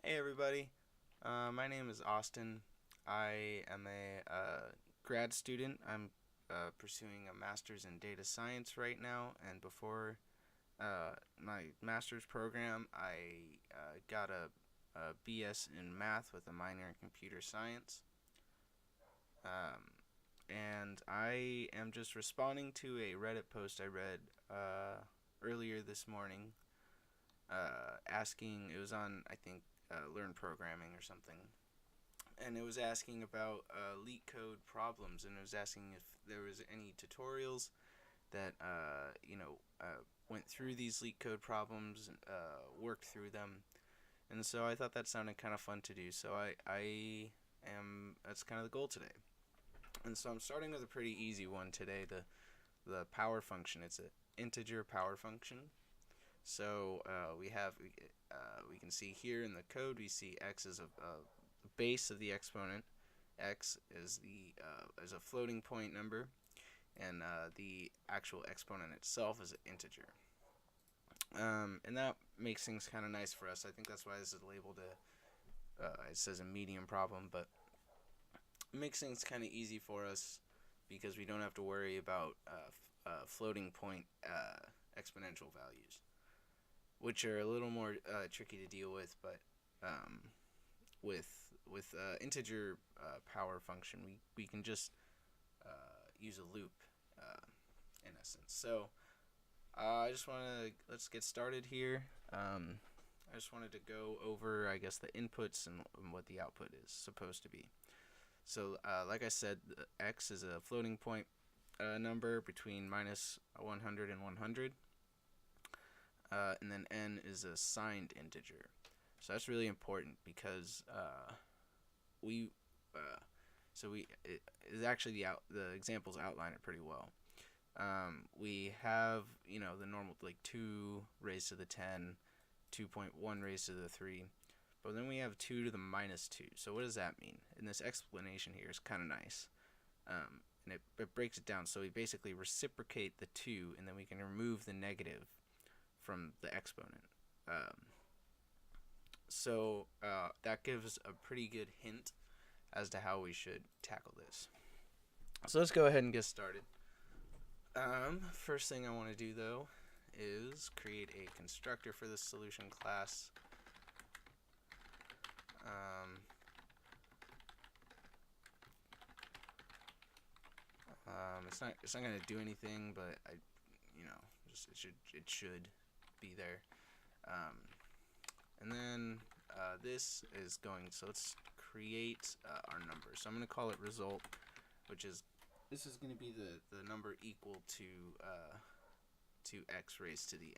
Hey everybody, my name is Austin. I am a grad student. I'm pursuing a master's in data science right now, and before my master's program, I got a BS in math with a minor in computer science. And I am just responding to a Reddit post I read earlier this morning, asking, it was on, I think, Learn Programming or something, and it was asking about Leetcode problems, and it was asking if there was any tutorials that went through these Leetcode problems and worked through them. And so I thought that sounded kind of fun to do. So I am that's kind of the goal today. And so I'm starting with a pretty easy one today. The power function. It's an integer power function. So we can see here in the code, we see x is a base of the exponent. X is a floating point number, and the actual exponent itself is an integer. And that makes things kind of nice for us. I think that's why this is labeled it says a medium problem, but it makes things kind of easy for us because we don't have to worry about floating point exponential values, which are a little more tricky to deal with. But um, with integer power function, we can just use a loop in essence. So I just want to let's get started here. I just wanted to go over, I guess, the inputs and what the output is supposed to be. So like I said, x is a floating point number between minus 100 and 100. And then n is a signed integer. So that's really important because we it is actually the examples outline it pretty well. We have the normal, like 2 raised to the 10, 2.1 raised to the 3, but then we have 2 to the minus 2. So what does that mean? And this explanation here is kind of nice, and it breaks it down. So we basically reciprocate the 2, and then we can remove the negative from the exponent. So that gives a pretty good hint as to how we should tackle this. So let's go ahead and get started. First thing I want to do, though, is create a constructor for this solution class. It's not gonna do anything, but it should be there. And then this is going. So let's create our number. So I'm gonna call it result, this is going to be the number equal to x raised to the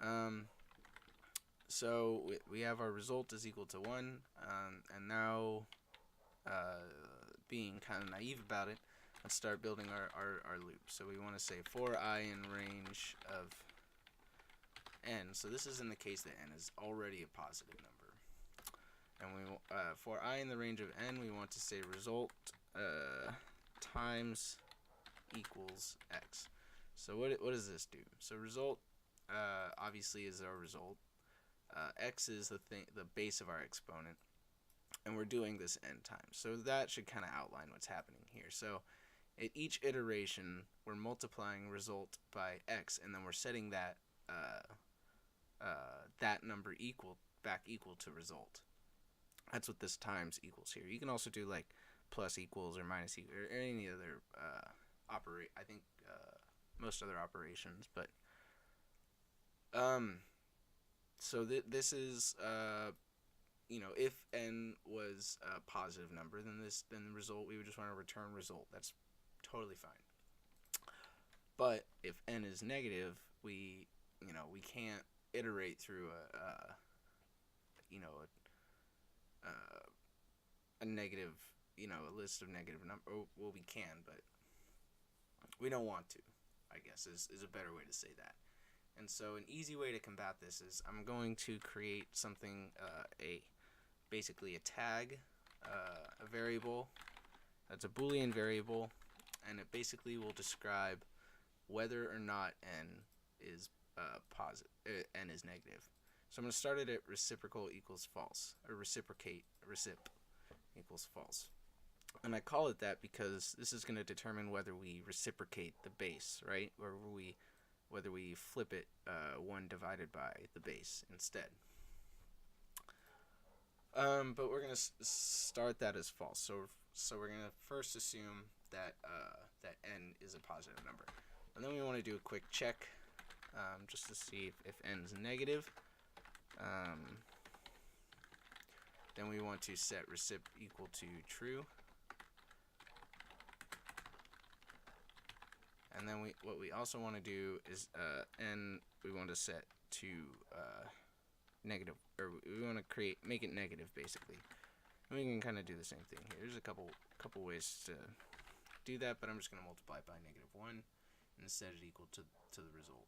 n. So we have our result is equal to 1, and now being kind of naive about it, let's start building our loop. So we want to say for I in range of n. So this is in the case that n is already a positive number, and for I in the range of n, we want to say result times equals x. So what does this do? So result obviously is our result. X is the base of our exponent, and we're doing this n times. So that should kind of outline what's happening here. So at each iteration, we're multiplying result by x, and then we're setting that that number back equal to result. That's what this times equals here. You can also do like plus equals or minus equals or any other I think most other operations, but so this is if n was a positive number, then the result, we would just want to return result. That's totally fine. But if n is negative, we can't iterate through a negative, a list of negative numbers. Well, we can, but we don't want to, I guess, is a better way to say that. And so an easy way to combat this is I'm going to create something, basically a tag, a variable that's a Boolean variable, and it basically will describe whether or not n is positive, n is negative. So I'm going to start it at reciprocal equals false, or reciprocate, recip equals false. And I call it that because this is going to determine whether we reciprocate the base, right? Or whether we flip it 1 divided by the base instead. But we're going to start that as false. So we're going to first assume that that n is a positive number. And then we want to do a quick check just to see if n is negative. Then we want to set recip equal to true. And then what we also want to do is n we want to set to negative, or we want to make it negative basically. And we can kind of do the same thing here. There's a couple ways to do that, but I'm just going to multiply it by -1 and set it equal to the result.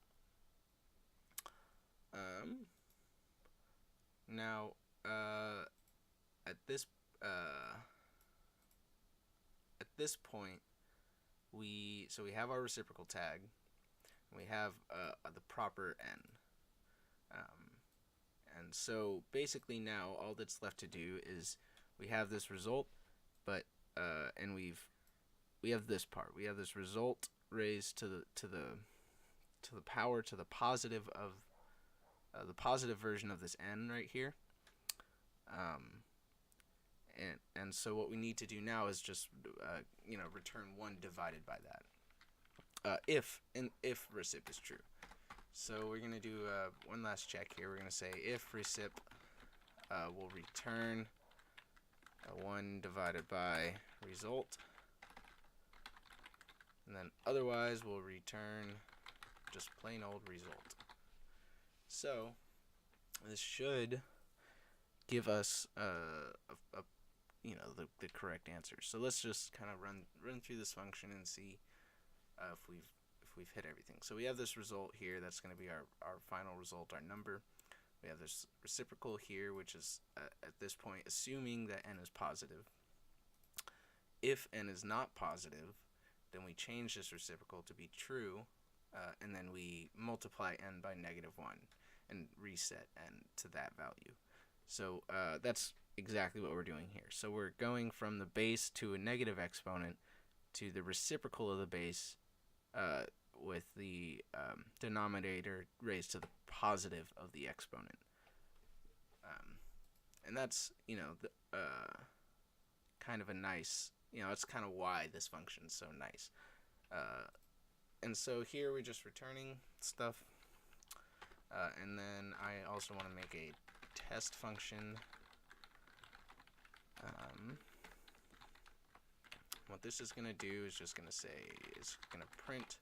Now at this point we have our reciprocal tag, and we have the proper n, and so basically now all that's left to do is we have this result, but and we have this part. We have this result raised to the power to the positive of the positive version of this n right here. And so what we need to do now is just return 1 divided by that, if recip is true. So we're going to do one last check here. We're going to say if recip will return 1 divided by result, and then otherwise we'll return just plain old result. So this should give us the correct answer. So let's just kind of run through this function and see if we've hit everything. So we have this result here. That's going to be our final result, our number. We have this reciprocal here, which is at this point assuming that n is positive. If n is not positive, then we change this reciprocal to be true, and then we multiply n by -1 and reset n to that value. So that's exactly what we're doing here. So we're going from the base to a negative exponent to the reciprocal of the base with the denominator raised to the positive of the exponent. And that's, kind of a nice, it's kind of why this function is so nice. And so here we're just returning stuff. And then I also want to make a test function. What this is going to do is just going to say, it's going to print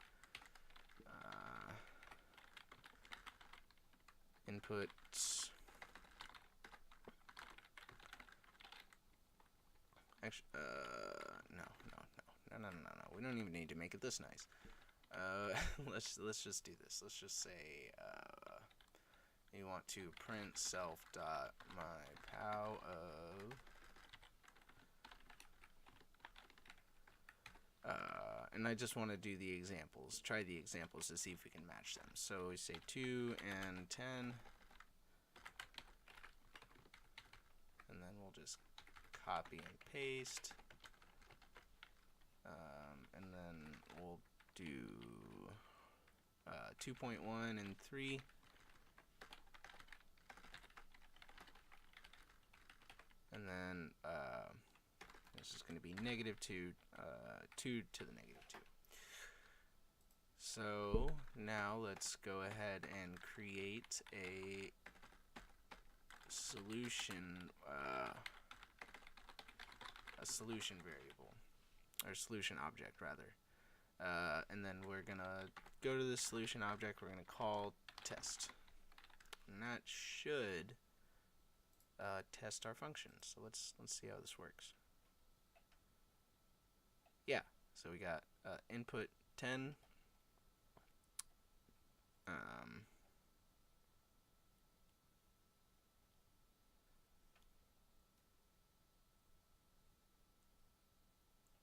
input actually, no, we don't even need to make it this nice. Let's just do this. Let's just say you want to print self dot my pow of and I just want to do the examples, try the examples to see if we can match them. So we say 2 and 10, and then we'll just copy and paste, and then we'll do 2.1 and 3, and then this is going to be -2, 2 to the -2. So now let's go ahead and create a solution variable, or solution object rather, and then we're gonna go to the solution object. We're gonna call test, and that should test our function. So let's see how this works. Yeah, so we got input 10.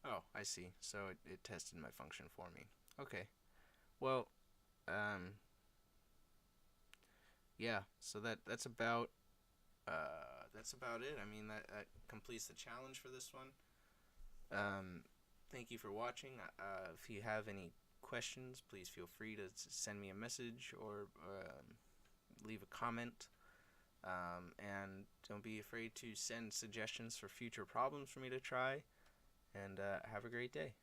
Oh, I see. So it tested my function for me. Okay. Well, yeah, so that's about it. I mean, that completes the challenge for this one. Thank you for watching. If you have any questions, please feel free to send me a message or leave a comment. And don't be afraid to send suggestions for future problems for me to try. And have a great day.